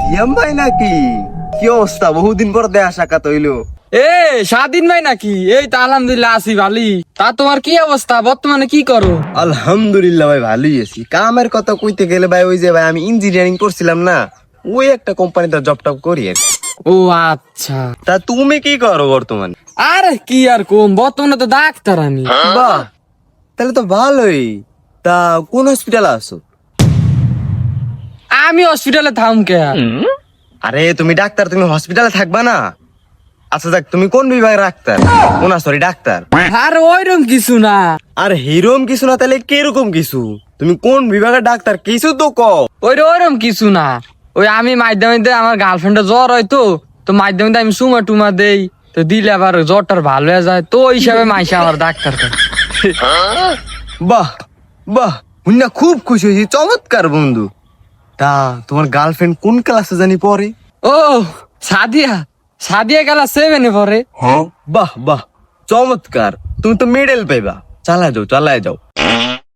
সিয়াম ভাই নাকি? কি অবস্থা, বহুদিন পর দেখা সাক্ষাৎ হইলো। স্বাধীন ভাই নাকি? এই তো আলহামদুলিল্লাহ আছি ভালি। তা তোমার কি অবস্থা, বর্তমানে কি করো? আলহামদুলিল্লাহ ভাই, ভালোই আছি। কামের কথা কইতে গেলে ভাই, ওই যে ভাই আমি ইঞ্জিনিয়ারিং করছিলাম না, ওই একটা কোম্পানিতে জব টপ করি আর কি। ও আচ্ছা। তা তুমি কি করো বর্তমানে? আরে কি আর কম, বর্তমানে তো ডাক্তার আমি। বাহ, তাহলে তো ভালোই। তা কোন হসপিটালে আছো? আমি হসপিটালে থামকে। আরে তুমি ডাক্তার, তুমি হসপিটালে থাকবা না? আচ্ছা যাক, তুমি কোন বিভাগের ডাক্তার? Sorry, doctor. আর ওইরকম কিছু না। আর হিরোম কিছু না, তাহলে কিরকম কিছু? তুমি কোন বিভাগের ডাক্তার কিছু তো কও। ওইরকম কিছু না। ওই আমি মাধ্যমিক আমার গার্লফ্রেন্ডের জ্বর হয় তো মাধ্যমিক আমি সুমা টুমা দেই, তো দিলে আবার জ্বরটার ভালো হয়ে যায়, তো ওই হিসাবে মাইসে আমার ডাক্তার করে। বাহ বাহ, হুন্না খুব খুশি হয়েছি, চমৎকার বন্ধু। তা তোমার গার্লফ্রেন্ড কোন ক্লাসে জানি পড়ে? ও সাদিয়া, সাদিয়া গেলা 7-এ পড়ে। বাহ বাহ, চমৎকার। তুমি তো মেডেল পাইবা, চালায় যাও চালায় যাও।